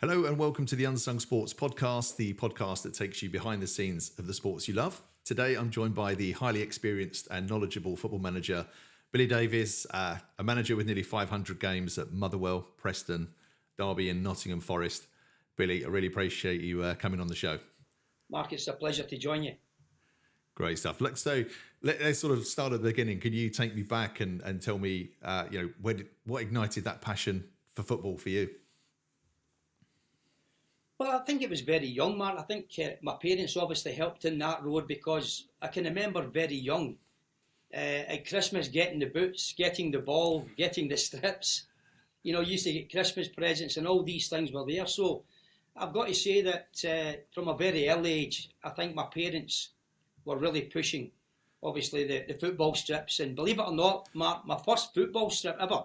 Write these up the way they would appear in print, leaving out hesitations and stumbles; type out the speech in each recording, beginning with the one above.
Hello and welcome to the Unsung Sports Podcast, the podcast that takes you behind the scenes of the sports you love. Today I'm joined by the highly experienced and knowledgeable football manager, Billy Davies, a manager with nearly 500 games at Motherwell, Preston, Derby and Nottingham Forest. Billy, I really appreciate you coming on the show. Mark, it's a pleasure to join you. Great stuff. Let's sort of start at the beginning. Can you take me back and tell me, what ignited that passion for football for you? Well, I think it was very young, Mark. I think my parents obviously helped in that road because I can remember very young at Christmas getting the boots, getting the ball, getting the strips. You know, used to get Christmas presents and all these things were there. So I've got to say that from a very early age, I think my parents were really pushing, obviously, the football strips. And believe it or not, my first football strip ever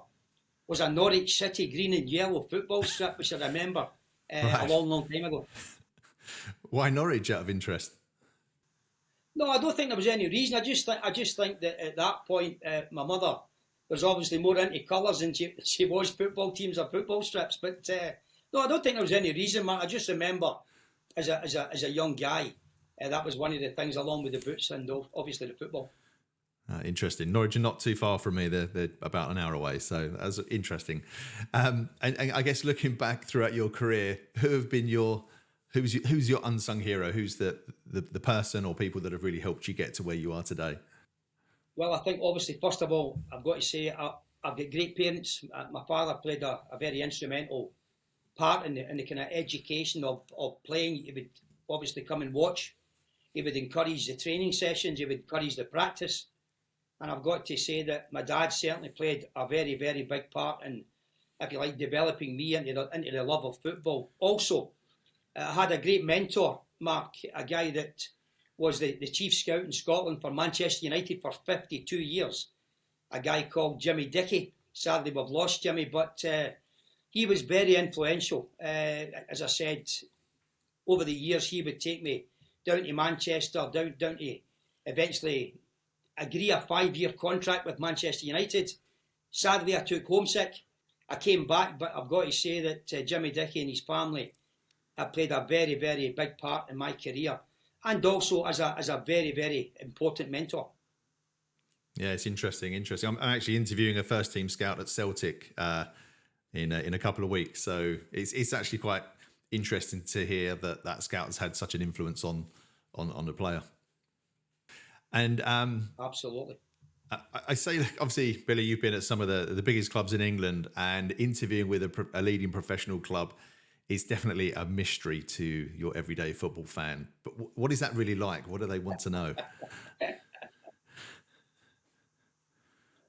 was a Norwich City green and yellow football strip, which I remember. Right. A long time ago. Why Norwich, out of interest? No, I don't think there was any reason. I just think that at that point, my mother was obviously more into colours than she was football teams or football strips. But no, I don't think there was any reason, man. I just remember as a young guy, that was one of the things, along with the boots and obviously the football. Interesting. Norwich are not too far from me. They're about an hour away, so that's interesting. And I guess looking back throughout your career, who's your unsung hero? Who's the person or people that have really helped you get to where you are today? Well, I think obviously first of all, I've got to say I've got great parents. My father played a very instrumental part in the kind of education of playing. He would obviously come and watch. He would encourage the training sessions. He would encourage the practice. And I've got to say that my dad certainly played a very, very big part in, if you like, developing me into the love of football. Also, I had a great mentor, Mark, a guy that was the chief scout in Scotland for Manchester United for 52 years, a guy called Jimmy Dickey. Sadly, we've lost Jimmy, but he was very influential. As I said, over the years, he would take me down to Manchester, down to eventually agree a 5-year contract with Manchester United. Sadly, I took homesick. I came back, but I've got to say that Jimmy Dickey and his family have played a very, very big part in my career, and also as a very, very important mentor. Yeah, it's interesting. I'm actually interviewing a first team scout at Celtic in a couple of weeks, so it's actually quite interesting to hear that scout has had such an influence on the player. And Absolutely. I say, obviously, Billy, you've been at some of the biggest clubs in England, and interviewing with a leading professional club is definitely a mystery to your everyday football fan. But what is that really like? What do they want to know?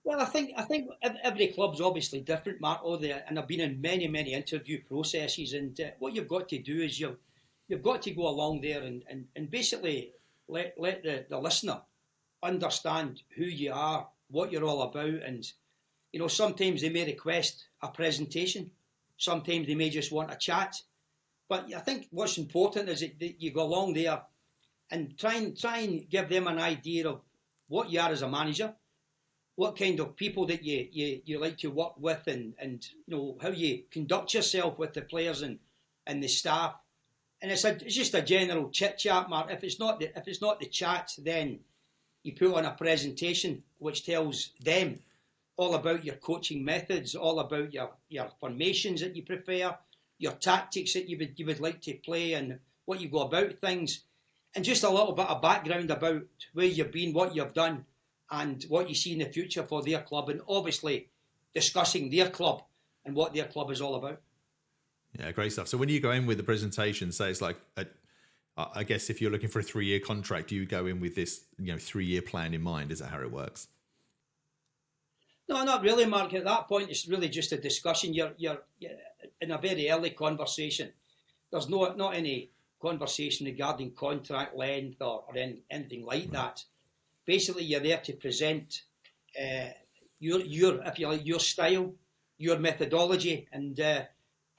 Well, I think every club's obviously different, Mark. And I've been in many, many interview processes, and what you've got to do is you've got to go along there and basically let the listener understand who you are, what you're all about, and sometimes they may request a presentation, sometimes they may just want a chat. But I think what's important is that you go along there and try and give them an idea of what you are as a manager, what kind of people that you like to work with, and how you conduct yourself with the players and the staff. And it's just a general chit chat, Mark. If it's not the chat, then you put on a presentation which tells them all about your coaching methods, all about your formations that you prefer, your tactics that you would like to play, and what you go about things, and just a little bit of background about where you've been, what you've done, and what you see in the future for their club, and obviously discussing their club and what their club is all about. Yeah, great stuff. So when you go in with the presentation, say it's like, I guess if you're looking for a 3-year contract, you go in with this 3-year plan in mind. Is that how it works? No, not really, Mark. At that point, it's really just a discussion. You're in a very early conversation. There's not any conversation regarding contract length or anything like that. Basically, you're there to present your if you like, your style, your methodology, and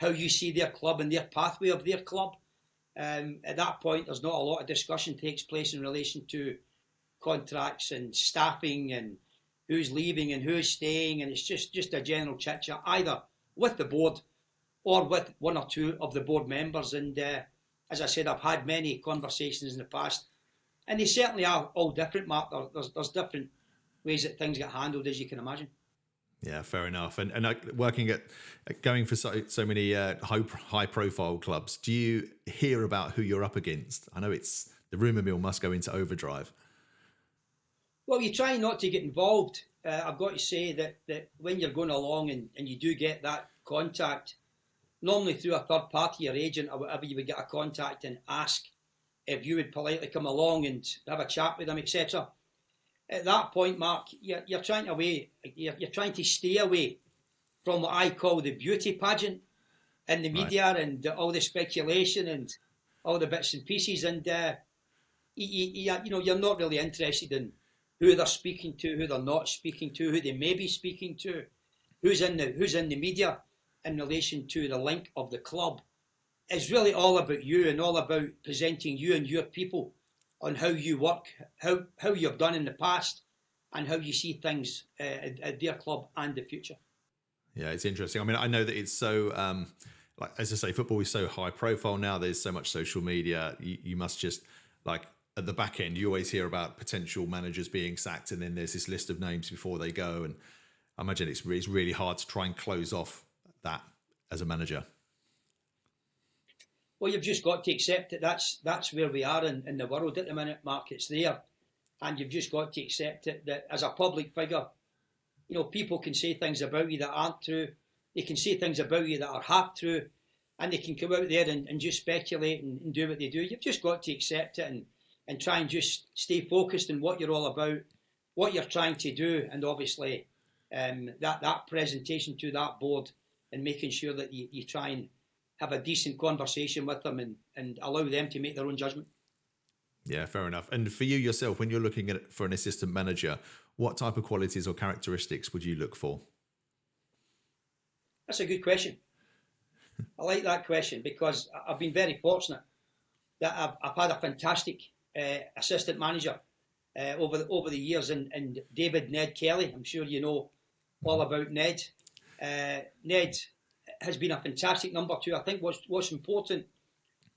how you see their club and their pathway of their club. At that point, there's not a lot of discussion takes place in relation to contracts and staffing and who's leaving and who's staying, and it's just a general chit chat, either with the board or with one or two of the board members. And as I said, I've had many conversations in the past, and they certainly are all different, Mark. There's different ways that things get handled, as you can imagine. Yeah, fair enough. And working going for so many high profile clubs, do you hear about who you're up against? I know the rumour mill must go into overdrive. Well, you try not to get involved. I've got to say that when you're going along and you do get that contact, normally through a third party or agent or whatever, you would get a contact and ask if you would politely come along and have a chat with them, etc. At that point, Mark, you're trying to stay away from what I call the beauty pageant in the media, right, and all the speculation and all the bits and pieces, and you're not really interested in who they're speaking to, who they're not speaking to, who they may be speaking to, who's in the media in relation to the link of the club. It's really all about you and all about presenting you and your people on how you work, how you've done in the past, and how you see things at their club and the future. Yeah, it's interesting. I mean, I know that it's so, like as I say, football is so high profile now. There's so much social media. You must just, like, at the back end, you always hear about potential managers being sacked, and then there's this list of names before they go. And I imagine it's really hard to try and close off that as a manager. Well, you've just got to accept that that's where we are in the world at the minute, Mark. It's there. And you've just got to accept it, that as a public figure, people can say things about you that aren't true. They can say things about you that are half true. And they can come out there and just speculate and do what they do. You've just got to accept it and try and just stay focused on what you're all about, what you're trying to do, and obviously that presentation to that board, and making sure that you try and have a decent conversation with them and allow them to make their own judgment. Yeah, fair enough. And for you yourself, when you're looking for an assistant manager, what type of qualities or characteristics would you look for? That's a good question. I like that question because I've been very fortunate that I've had a fantastic assistant manager over the years, and David Ned Kelly. I'm sure you know all about Ned. Ned has been a fantastic number two. I think what's important,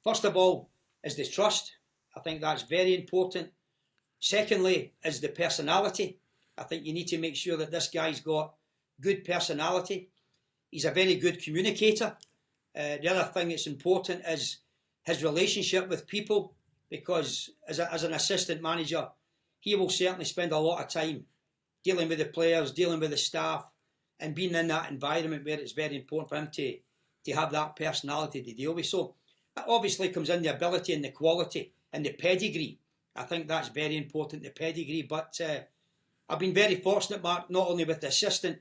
first of all, is the trust. I think that's very important. Secondly, is the personality. I think you need to make sure that this guy's got good personality. He's a very good communicator. The other thing that's important is his relationship with people, because as an assistant manager, he will certainly spend a lot of time dealing with the players, dealing with the staff, and being in that environment where it's very important for him to have that personality to deal with. So that obviously comes in the ability and the quality and the pedigree. I think that's very important, the pedigree. But I've been very fortunate, Mark, not only with the assistant.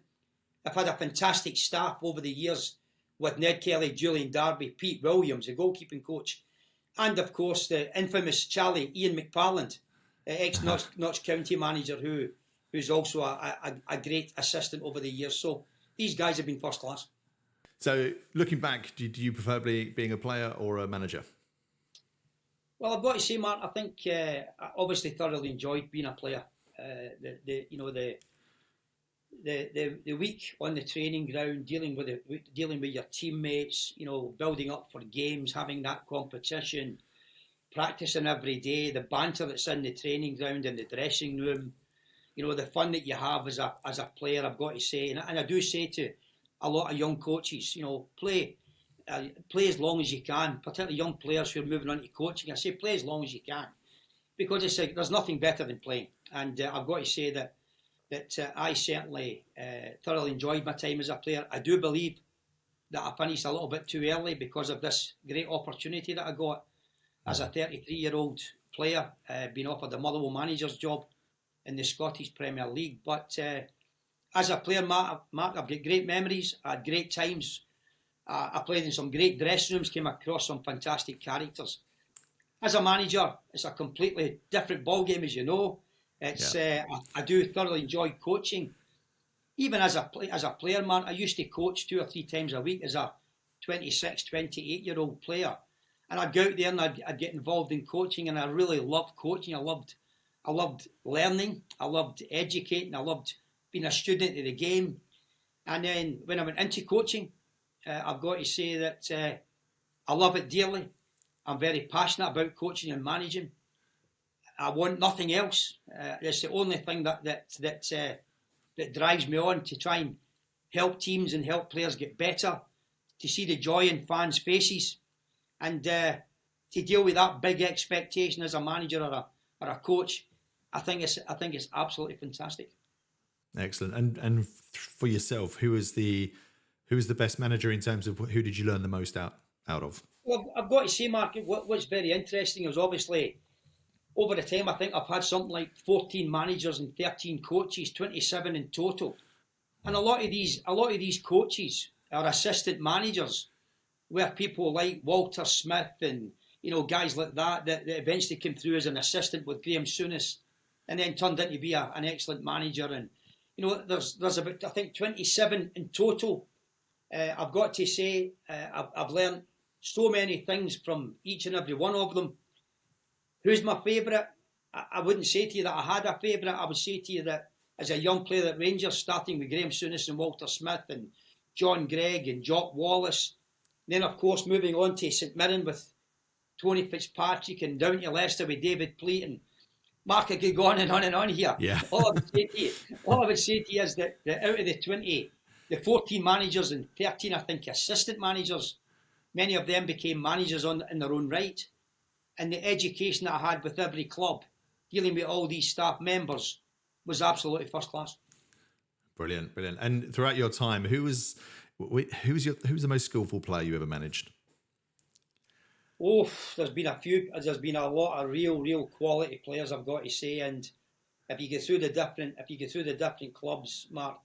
I've had a fantastic staff over the years with Ned Kelly, Julian Darby, Pete Williams, the goalkeeping coach, and of course the infamous Charlie, Ian McParland, ex-Notts County manager, who's also a great assistant over the years. So these guys have been first class. So looking back, do you prefer being a player or a manager? Well, I've got to say, Mark, I think I obviously thoroughly enjoyed being a player. The week on the training ground, dealing with your teammates, building up for games, having that competition, practicing every day, the banter that's in the training ground and the dressing room, the fun that you have as a player. I've got to say, and I do say to a lot of young coaches, play as long as you can, particularly young players who are moving on to coaching. I say play as long as you can, because there's nothing better than playing. And I've got to say that I certainly thoroughly enjoyed my time as a player. I do believe that I finished a little bit too early because of this great opportunity that I got as a 33-year-old player, being offered the Motherwell manager's job in the Scottish Premier League. But as a player, Mark, I've got great memories. I had great times. I played in some great dressing rooms, came across some fantastic characters. As a manager, it's a completely different ballgame, as you know. I do thoroughly enjoy coaching. Even as a player, man, I used to coach 2 or 3 times a week as a 26, 28-year-old player. And I'd go out there and I'd get involved in coaching, and I really loved coaching. I loved learning. I loved educating. I loved being a student of the game. And then when I went into coaching, I've got to say that I love it dearly. I'm very passionate about coaching and managing. I want nothing else. It's the only thing that drives me on to try and help teams and help players get better, to see the joy in fans' faces, and to deal with that big expectation as a manager or a coach. I think it's absolutely fantastic. Excellent. And for yourself, who was the best manager in terms of who did you learn the most out of? Well, I've got to say, Mark, what's very interesting is obviously over the time I think I've had something like 14 managers and 13 coaches, 27 in total. And a lot of these coaches are assistant managers, where people like Walter Smith and guys like that eventually came through as an assistant with Graham Souness, and then turned into be an excellent manager. And there's about I think 27 in total. I've got to say I've learned so many things from each and every one of them. Who's my favourite? I wouldn't say to you that I had a favourite. I would say to you that as a young player at Rangers, starting with Graham Souness and Walter Smith and John Gregg and Jock Wallace, then of course moving on to St Mirren with Tony Fitzpatrick, and down to Leicester with David Pleat, and Mark, I could go on and on and on here. Yeah. All I would say to you is that out of the 14 managers and 13, I think, assistant managers, many of them became managers in their own right. And the education that I had with every club, dealing with all these staff members, was absolutely first class. Brilliant. And throughout your time, who was the most skillful player you ever managed? Oh, there's been a few. There's been a lot of real quality players, I've got to say. And if you go through the different clubs, Mark,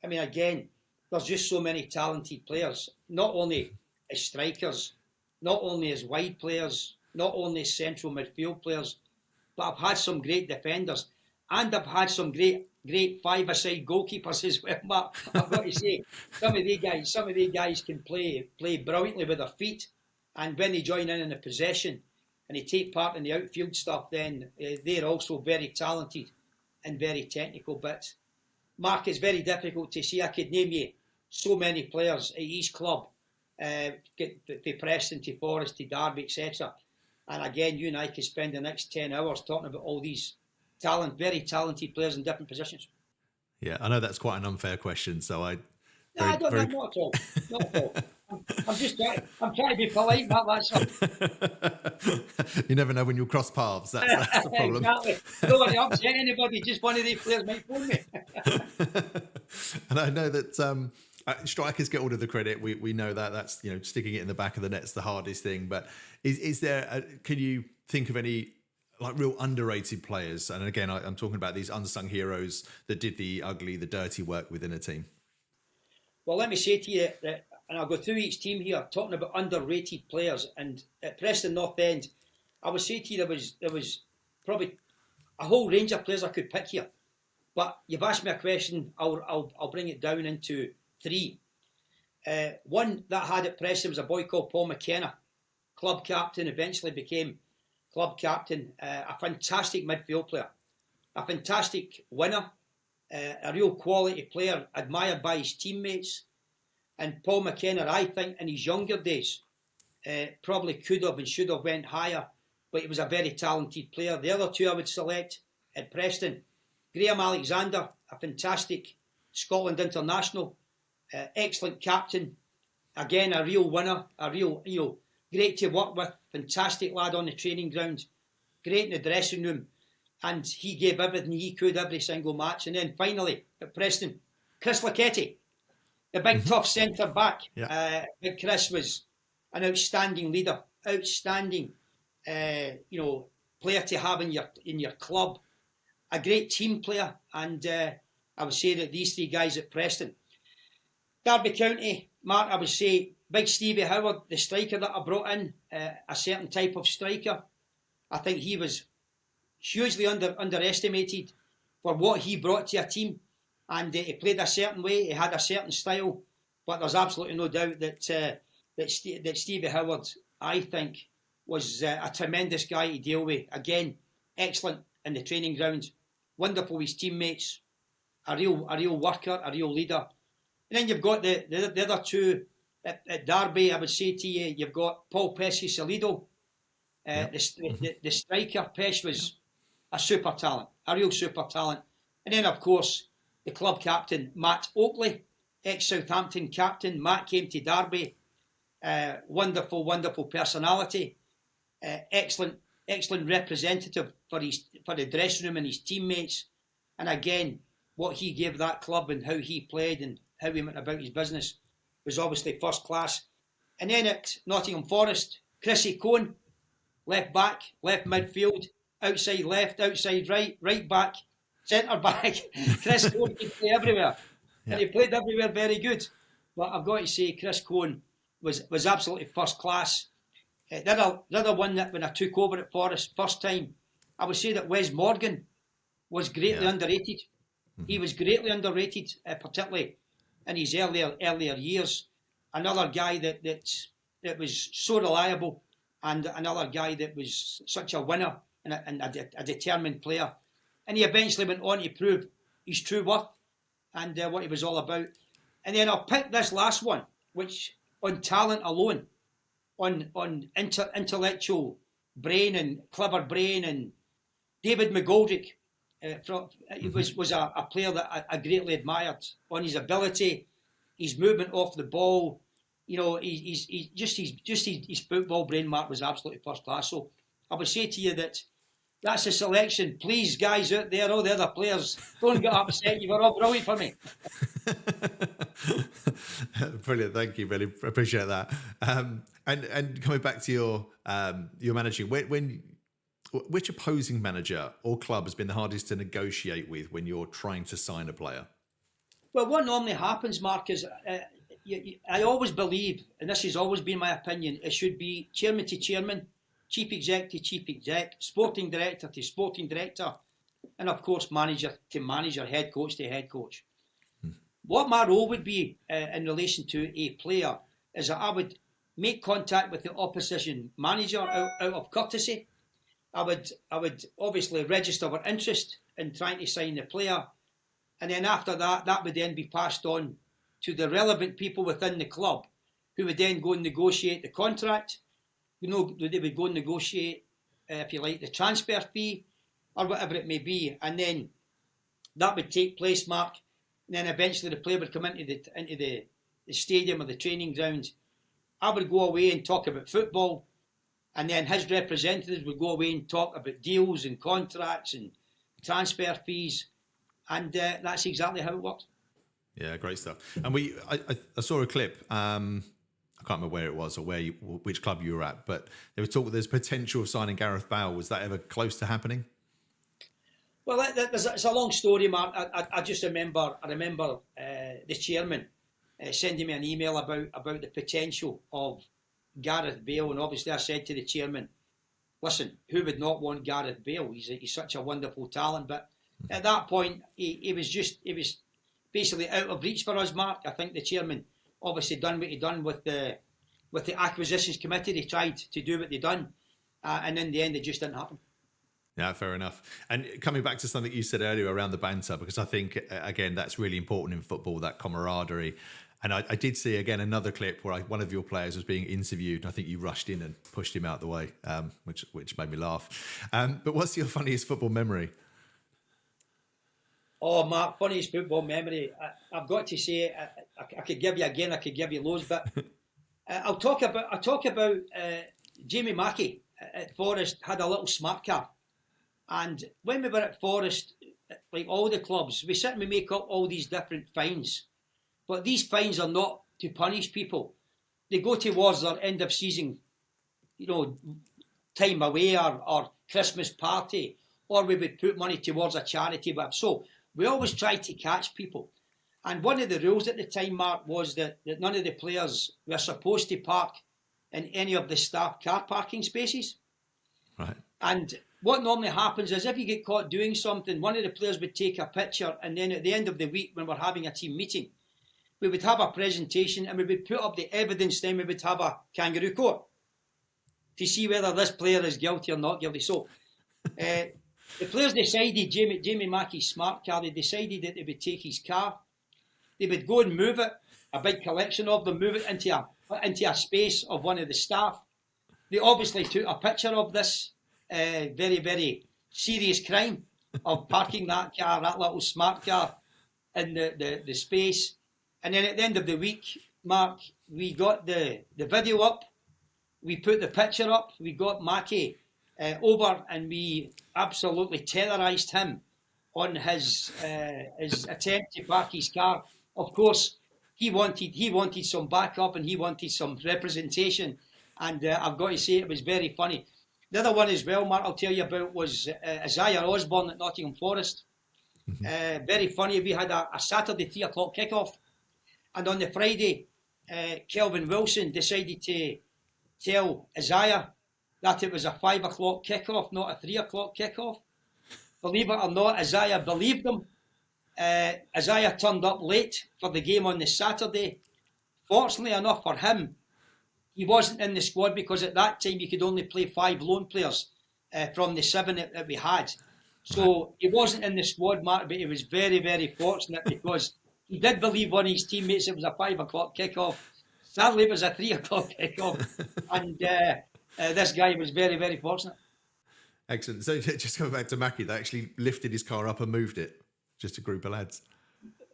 I mean, again, there's just so many talented players. Not only as strikers, not only as wide players, not only as central midfield players, but I've had some great defenders, and I've had some great five-a-side goalkeepers as well, Mark. I've got to say, some of the guys can play brilliantly with their feet, and when they join in the possession and they take part in the outfield stuff, then they're also very talented and very technical. But Mark, it's very difficult to see. I could name you so many players at each club, to Preston, to Forest, to Derby, etc. And again, you and I could spend the next 10 hours talking about all these very talented players in different positions. Yeah, I know that's quite an unfair question, so not at all. Not at all. I'm trying to be polite, Matt. That's all. You never know when you'll cross paths. That's the problem. Exactly. Don't want to upset anybody. Just one of these players might phone me. And I know that strikers get all of the credit. We know that. That's sticking it in the back of the net's the hardest thing. But is there? Can you think of any like real underrated players? And again, I'm talking about these unsung heroes that did the ugly, the dirty work within a team. Well, let me say to you that, and I'll go through each team here, talking about underrated players. And at Preston North End, I would say to you there was probably a whole range of players I could pick here. But you've asked me a question, I'll bring it down into three. One that I had at Preston was a boy called Paul McKenna, club captain, eventually became club captain. A fantastic midfield player, a fantastic winner, a real quality player, admired by his teammates. And Paul McKenna, I think, in his younger days, probably could have and should have went higher, but he was a very talented player. The other two I would select at Preston, Graham Alexander, a fantastic Scotland international, excellent captain, again a real winner, a real great to work with, fantastic lad on the training ground, great in the dressing room, and he gave everything he could every single match. And then finally at Preston, Chris Laketti, the big tough centre back. Yeah. Big Chris was an outstanding leader, outstanding player to have in your club, a great team player, and I would say that these three guys at Preston. Derby County, Mark, I would say Big Stevie Howard, the striker that I brought in, a certain type of striker. I think he was hugely underestimated for what he brought to a team, and he played a certain way, he had a certain style, but there's absolutely no doubt that Stevie Howard, I think, was a tremendous guy to deal with. Again, excellent in the training ground, wonderful with his teammates, a real worker, a real leader. And then you've got the other two At Derby, I would say to you, you've got Paul Pesci-Salido, the striker. Pesh was a super talent, a real super talent. And then, of course, the club captain, Matt Oakley, ex-Southampton captain. Matt came to Derby, wonderful, wonderful personality, excellent representative for the dressing room and his teammates. And again, what he gave that club and how he played and how he went about his business was obviously first class. And then at Nottingham Forest, Chrissy Cohn, left back, left midfield, outside left, outside right, right back, centre back. Chris Cohn could play everywhere. Yeah. And he played everywhere very good. But I've got to say, Chris Cohn was absolutely first class. The other one that when I took over at Forest first time, I would say that Wes Morgan was greatly underrated. Mm-hmm. He was greatly underrated, particularly in his earlier years. Another guy that was so reliable, and another guy that was such a winner and a determined player. And he eventually went on to prove his true worth and what he was all about. And then I'll pick this last one, which on talent alone, on intellectual brain and clever brain, and David McGoldrick was a player that I greatly admired on his ability, his movement off the ball. You know, his football brain, Mark, was absolutely first class. So I would say to you that's a selection. Please, guys out there, all the other players, don't get upset. You were all brilliant for me. Brilliant, thank you, really appreciate that. And coming back to your managing, which opposing manager or club has been the hardest to negotiate with when you're trying to sign a player? Well, what normally happens, Mark, is I always believe, and this has always been my opinion, it should be chairman to chairman, chief exec to chief exec, sporting director to sporting director, and of course manager to manager, head coach to head coach. What my role would be in relation to a player is that I would make contact with the opposition manager out of courtesy. I would obviously register our interest in trying to sign the player, and then after that would then be passed on to the relevant people within the club, who would then go and negotiate the contract. You know, they would go and negotiate, if you like, the transfer fee or whatever it may be, and then that would take place, Mark. And then eventually the player would come into the stadium or the training grounds. I would go away and talk about football, and then his representatives would go away and talk about deals and contracts and transfer fees, and that's exactly how it works. Yeah, great stuff. And I saw a clip. I can't remember where it was or which club you were at, but there was talk there's potential of signing Gareth Bale. Was that ever close to happening? Well, it's a long story, Mark. I just remember. The chairman sending me an email about the potential of Gareth Bale, and obviously I said to the chairman, "Listen, who would not want Gareth Bale? He's such a wonderful talent." But at that point, he was basically out of reach for us, Mark. I think the chairman obviously done what he done with the acquisitions committee. They tried to do what they done, and in the end, it just didn't happen. Yeah, fair enough. And coming back to something you said earlier around the banter, because I think, again, that's really important in football, that camaraderie. And I did see, again, another clip where one of your players was being interviewed, and I think you rushed in and pushed him out the way, which made me laugh. But what's your funniest football memory? Oh, Mark, funniest football memory. I've got to say, I could give you loads, but I'll talk about Jamie Mackey at Forest had a little smart car. And when we were at Forest, like all the clubs, we sit and we make up all these different fines. But these fines are not to punish people. They go towards their end of season, time away or Christmas party, or we would put money towards a charity. So we always try to catch people. And one of the rules at the time, Mark, was that none of the players were supposed to park in any of the staff car parking spaces. Right. And what normally happens is if you get caught doing something, one of the players would take a picture, and then at the end of the week when we're having a team meeting, we would have a presentation and we would put up the evidence, then we would have a kangaroo court to see whether this player is guilty or not guilty. So the players decided, Jamie Mackey's smart car, they decided that they would take his car, they would go and move it, a big collection of them, move it into a space of one of the staff. They obviously took a picture of this very, very serious crime of parking that little smart car in the space. And then at the end of the week, Mark, we got the video up, we put the picture up, we got Mackie over, and we absolutely terrorised him on his attempt to park his car. Of course, he wanted some backup and he wanted some representation, and I've got to say it was very funny. The other one as well, Mark, I'll tell you about was Isaiah Osborne at Nottingham Forest. Very funny. We had a Saturday 3 o'clock kickoff, and on the Friday, Kelvin Wilson decided to tell Isaiah that it was a 5 o'clock kickoff, not a 3 o'clock kickoff. Believe it or not, Isaiah believed him. Isaiah turned up late for the game on the Saturday. Fortunately enough for him, he wasn't in the squad because at that time you could only play 5 loan players from the 7 that we had. So he wasn't in the squad, Mark, but he was very, very fortunate because he did believe one of his teammates it was a 5 o'clock kickoff. Sadly, it was a 3 o'clock kickoff. And this guy was very, very fortunate. Excellent. So just going back to Mackie, they actually lifted his car up and moved it. Just a group of lads.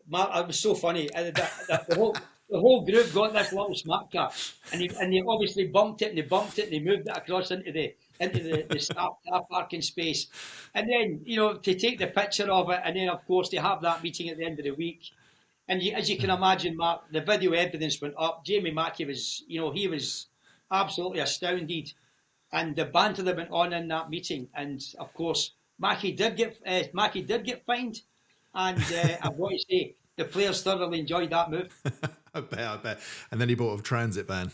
Mark, it was so funny. The whole group got this little smart car, and they obviously bumped it, and they moved it across into the staff car parking space, and then to take the picture of it, and then of course they have that meeting at the end of the week, and as you can imagine, Mark, the video evidence went up. Jamie Mackie was, he was absolutely astounded, and the banter that went on in that meeting, and of course Mackie did get fined. And I've got to say, the players thoroughly enjoyed that move. I bet. And then he bought a transit van.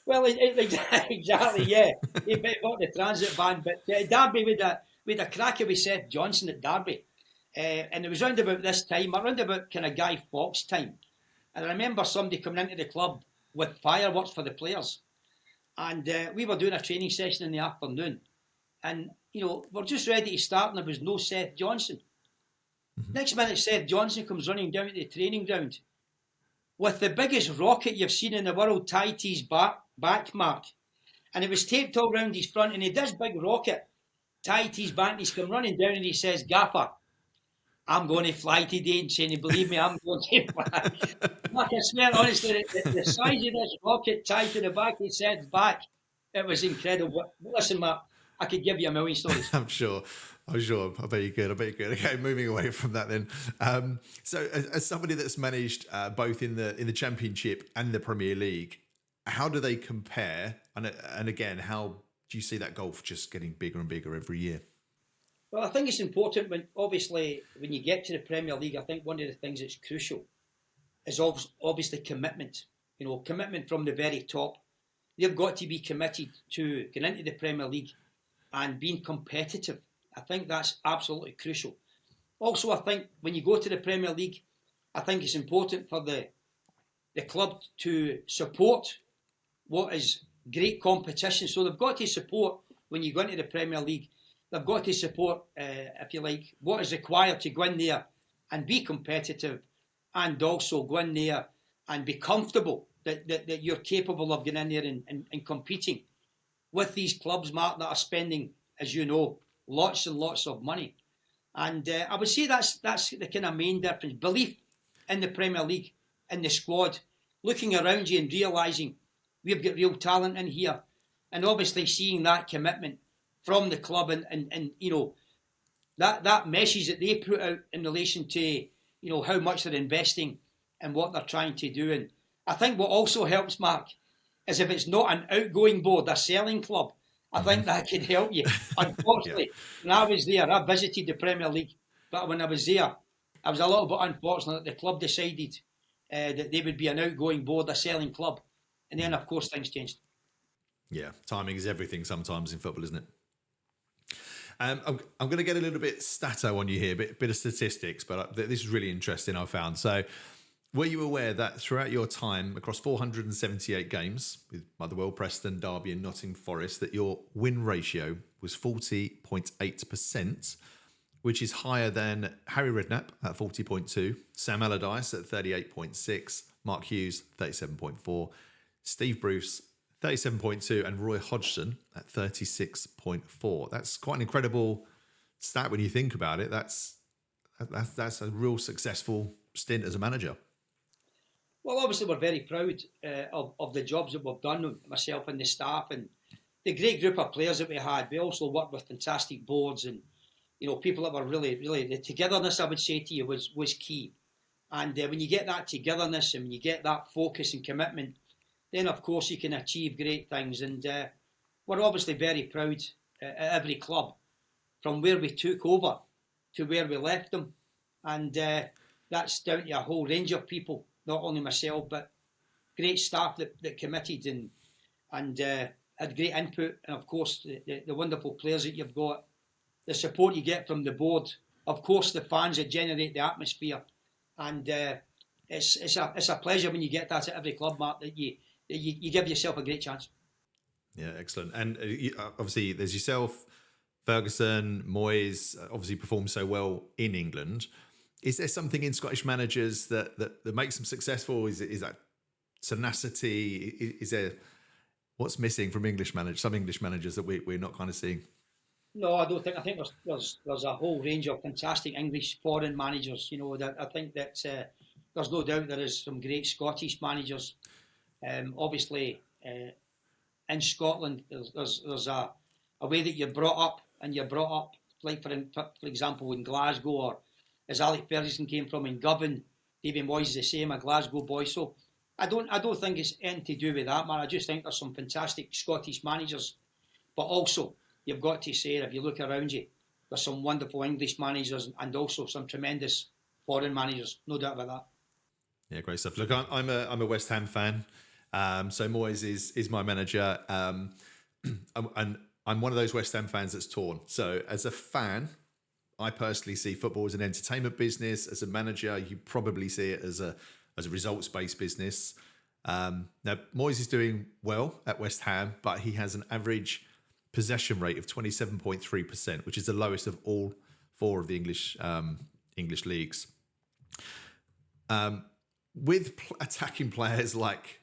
Well, exactly, yeah. He bought the transit van. But Derby with a cracker with Seth Johnson at Derby. And it was round about this time, around about kind of Guy Fawkes time. And I remember somebody coming into the club with fireworks for the players. And we were doing a training session in the afternoon. And, we're just ready to start, and there was no Seth Johnson. Next minute, Seth Johnson comes running down to the training ground with the biggest rocket you've seen in the world tied to his back, Mark. And it was taped all round his front, and he had this big rocket tied to his back, and he's come running down and he says, "Gaffer, I'm going to fly today," and saying, "Believe me, I'm going to fly." Mark, I swear, honestly, the size of this rocket tied to the back of Seth's back, it was incredible. Listen, Mark, I could give you a million stories. I'm sure. I bet you could. Okay, moving away from that then. So, as somebody that's managed both in the Championship and the Premier League, how do they compare? And again, how do you see that golf just getting bigger and bigger every year? Well, I think it's important when you get to the Premier League. I think one of the things that's crucial is obviously commitment. Commitment from the very top. They've got to be committed to getting into the Premier League and being competitive. I think that's absolutely crucial. Also, I think when you go to the Premier League, I think it's important for the club to support what is great competition. So they've got to support, when you go into the Premier League, they've got to support, if you like, what is required to go in there and be competitive, and also go in there and be comfortable that you're capable of getting in there and competing with these clubs, Mark, that are spending, as you know, lots and lots of money. And I would say that's the kind of main difference. Belief in the Premier League, in the squad, looking around you and realising we've got real talent in here, and obviously seeing that commitment from the club and that message that they put out in relation to how much they're investing and what they're trying to do. And I think what also helps, Mark, is if it's not an outgoing board, a selling club, I think that could help you. Unfortunately, when I was there, I visited the Premier League, but when I was there, I was a little bit unfortunate that the club decided that they would be an outgoing board, a selling club. And then, of course, things changed. Yeah, timing is everything sometimes in football, isn't it? I'm going to get a little bit stato on you here, bit of statistics, but this is really interesting, I found. So, were you aware that throughout your time across 478 games with Motherwell, Preston, Derby and Nottingham Forest, that your win ratio was 40.8%, which is higher than Harry Redknapp at 40.2, Sam Allardyce at 38.6, Mark Hughes 37.4, Steve Bruce 37.2, and Roy Hodgson at 36.4. That's quite an incredible stat when you think about it. That's a real successful stint as a manager. Well, obviously we're very proud of the jobs that we've done, myself and the staff, and the great group of players that we had. We also worked with fantastic boards and, you know, people that were really, the togetherness, I would say to you, was key. And when you get that togetherness and when you get that focus and commitment, then of course you can achieve great things. And we're obviously very proud at every club, from where we took over to where we left them. And that's down to a whole range of people, not only myself, but great staff that committed and had great input. And of course, the wonderful players that you've got, the support you get from the board, of course, the fans that generate the atmosphere. And it's a pleasure when you get that at every club, Mark, that you give yourself a great chance. Yeah, excellent. And obviously, there's yourself, Ferguson, Moyes, obviously performed so well in England. Is there something in Scottish managers that makes them successful? Is that tenacity? Is there what's missing from some English managers that we're not kind of seeing? No, I don't think. I think there's a whole range of fantastic English foreign managers. You know, that I think that there's no doubt there is some great Scottish managers. Obviously, in Scotland, there's a way that you're brought up, and you're brought up, like for example, in Glasgow, or as Alec Ferguson came from in Govan, David Moyes is the same, a Glasgow boy. So I don't think it's anything to do with that, man. I just think there's some fantastic Scottish managers, but also you've got to say, if you look around you, there's some wonderful English managers and also some tremendous foreign managers, no doubt about that. Yeah, great stuff. Look, I'm a West Ham fan, so Moyes is my manager, and I'm one of those West Ham fans that's torn. So as a fan, I personally see football as an entertainment business. As a manager, you probably see it as a results-based business. Now, Moyes is doing well at West Ham, but he has an average possession rate of 27.3%, which is the lowest of all four of the English leagues. With attacking players like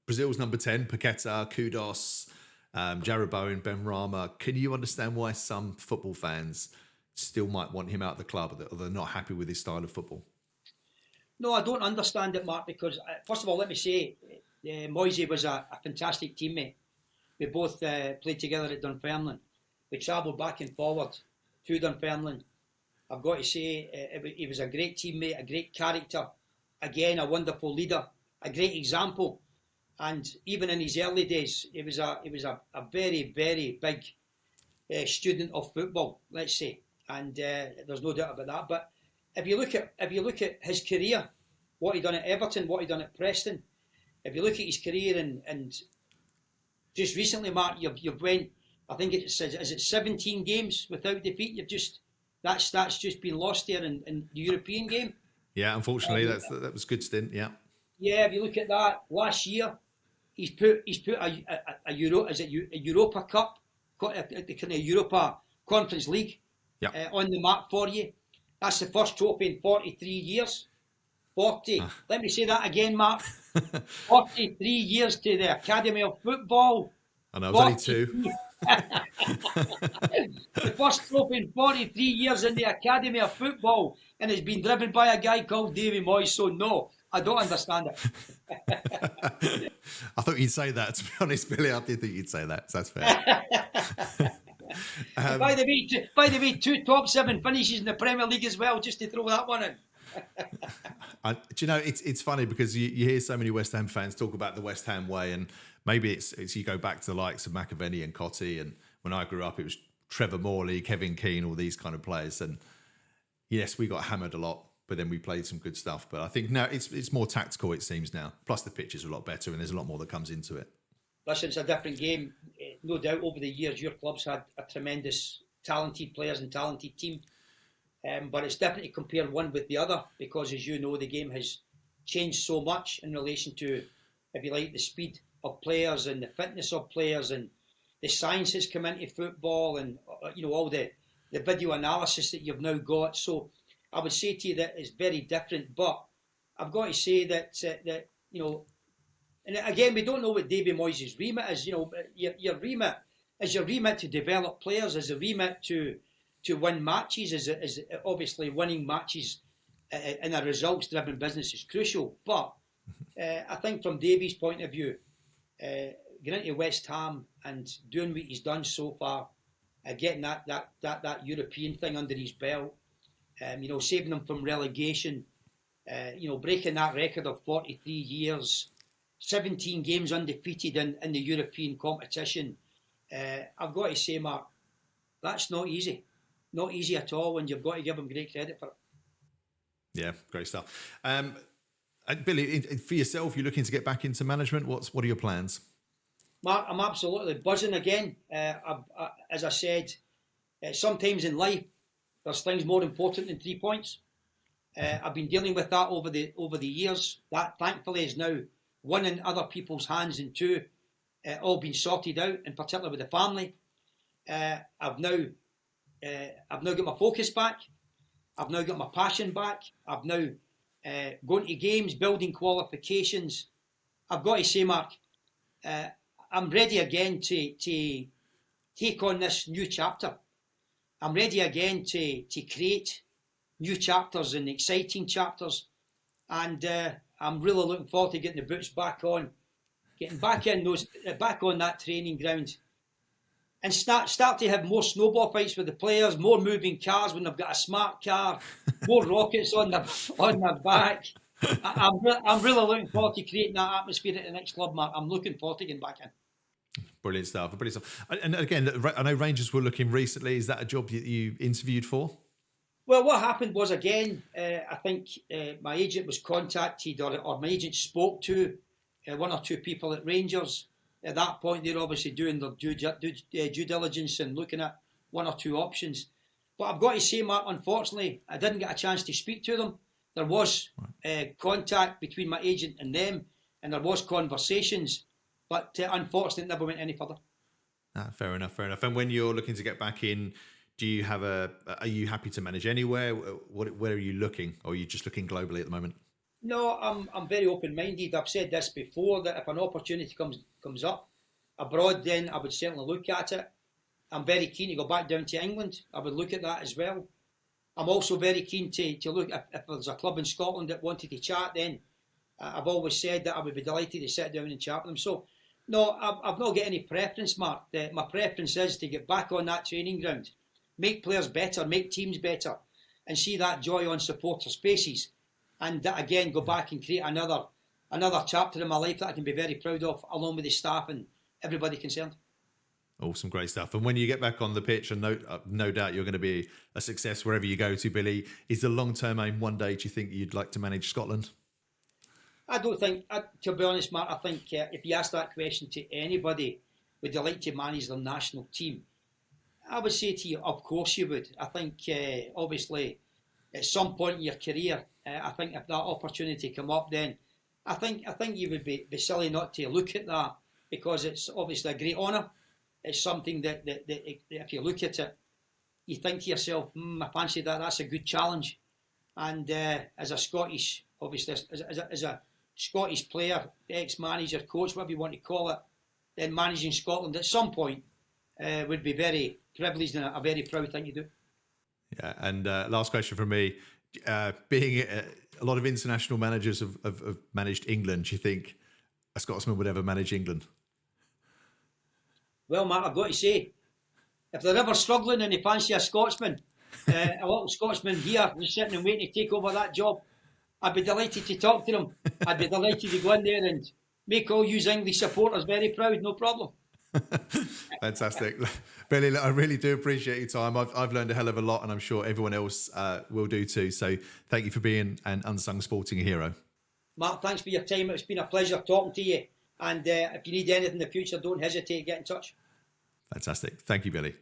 Brazil's number 10, Paqueta, Kudus, Jarrod Bowen, Ben Rama, can you understand why some football fans still might want him out of the club, or they're not happy with his style of football? No, I don't understand it, Mark, because first of all, let me say, Moisey was a fantastic teammate. We both played together at Dunfermline. We travelled back and forward to Dunfermline. I've got to say, he was a great teammate, a great character, again, a wonderful leader, a great example. And even in his early days, he was a very, very big student of football, let's say. And there's no doubt about that. But if you look at his career, what he done at Everton, what he done at Preston, if you look at his career and just recently, Mark, you've went, I think is it 17 games without defeat? That's just been lost there in the European game. Yeah, unfortunately, that was a good stint. Yeah. Yeah, if you look at that, last year he's put a Europa Cup, the kind of Europa Conference League, on the map for you. That's the first trophy in 43 years. 40. Let me say that again, Mark. 43 years to the Academy of Football. I know, it was only two. The first trophy in 43 years in the Academy of Football, and it's been driven by a guy called David Moyes. So no, I don't understand it. I thought you'd say that, to be honest, Billy. I did think you'd say that, so that's fair. By the way, 2 top 7 finishes in the Premier League as well, just to throw that one in. Do you know, it's funny because you hear so many West Ham fans talk about the West Ham way, and maybe it's you go back to the likes of McAvenny and Cottee, and when I grew up it was Trevor Morley, Kevin Keane, all these kind of players. And yes, we got hammered a lot, but then we played some good stuff. But I think now it's more tactical, it seems now. Plus the pitches are a lot better, and there's a lot more that comes into it. Listen, it's a different game. No doubt over the years your club's had a tremendous talented players and talented team. But it's definitely compared one with the other, because as you know, the game has changed so much in relation to, if you like, the speed of players and the fitness of players, and the science has come into football, and all the the video analysis that you've now got. So I would say to you that it's very different. But I've got to say that and again, we don't know what Davy Moyes' remit is. Your remit is your remit to develop players, is a remit to win matches, is obviously winning matches in a results-driven business is crucial. But I think from Davies' point of view, getting into West Ham and doing what he's done so far, getting that European thing under his belt, saving them from relegation, breaking that record of 43 years, 17 games undefeated in the European competition. I've got to say, Mark, that's not easy. Not easy at all, and you've got to give him great credit for it. Yeah, great stuff. Billy, for yourself, you're looking to get back into management. What are your plans? Mark, I'm absolutely buzzing again. As I said, sometimes in life, there's things more important than 3 points. I've been dealing with that over the years. That thankfully is now one in other people's hands, and two, all been sorted out, in particular with the family. I've now got my focus back. I've now got my passion back. I've now going to games, building qualifications. I've got to say, Mark, I'm ready again to take on this new chapter. I'm ready again to create new chapters and exciting chapters. And I'm really looking forward to getting the boots back on, getting back on that training ground, and start to have more snowball fights with the players, more moving cars when they've got a smart car, more rockets on their back. I'm really looking forward to creating that atmosphere at the next club, Mark. I'm looking forward to getting back in. Brilliant stuff. And again, I know Rangers were looking recently. Is that a job that you interviewed for? Well, what happened was, again, I think my agent was contacted, or my agent spoke to one or two people at Rangers. At that point, they're obviously doing their due diligence and looking at one or two options. But I've got to say, Mark, unfortunately, I didn't get a chance to speak to them. There was contact between my agent and them, and there was conversations, but unfortunately, it never went any further. Fair enough. And when you're looking to get back in, do you have are you happy to manage anywhere? Where are you looking? Or are you just looking globally at the moment? No, I'm very open-minded. I've said this before, that if an opportunity comes up abroad, then I would certainly look at it. I'm very keen to go back down to England. I would look at that as well. I'm also very keen to look if there's a club in Scotland that wanted to chat. Then I've always said that I would be delighted to sit down and chat with them. So no, I've not got any preference, Mark. My preference is to get back on that training ground, make players better, make teams better, and see that joy on supporters' faces. And again, go back and create another chapter in my life that I can be very proud of, along with the staff and everybody concerned. Awesome, great stuff. And when you get back on the pitch, and no doubt you're going to be a success wherever you go to, Billy, is the long-term aim one day, do you think you'd like to manage Scotland? I don't think, to be honest, Mark, I think if you ask that question to anybody, would you like to manage the national team? I would say to you, of course you would. I think, obviously, at some point in your career, I think if that opportunity come up, then I think you would be silly not to look at that, because it's obviously a great honour. It's something that if you look at it, you think to yourself, I fancy that. That's a good challenge. And as a Scottish, obviously, as a Scottish player, ex-manager, coach, whatever you want to call it, then managing Scotland at some point would be very privileged and a very proud thing to do. Yeah, and last question from me. Being a lot of international managers have managed England, do you think a Scotsman would ever manage England? Well, Mark, I've got to say, if they're ever struggling and they fancy a Scotsman, a little Scotsman here just sitting and waiting to take over that job, I'd be delighted to talk to them. I'd be delighted to go in there and make all you English supporters very proud, no problem. Fantastic. Billy, I really do appreciate your time. I've learned a hell of a lot, and I'm sure everyone else will do too. So thank you for being an unsung sporting hero. Mark, thanks for your time. It's been a pleasure talking to you. And if you need anything in the future, don't hesitate to get in touch. Fantastic. Thank you, Billy.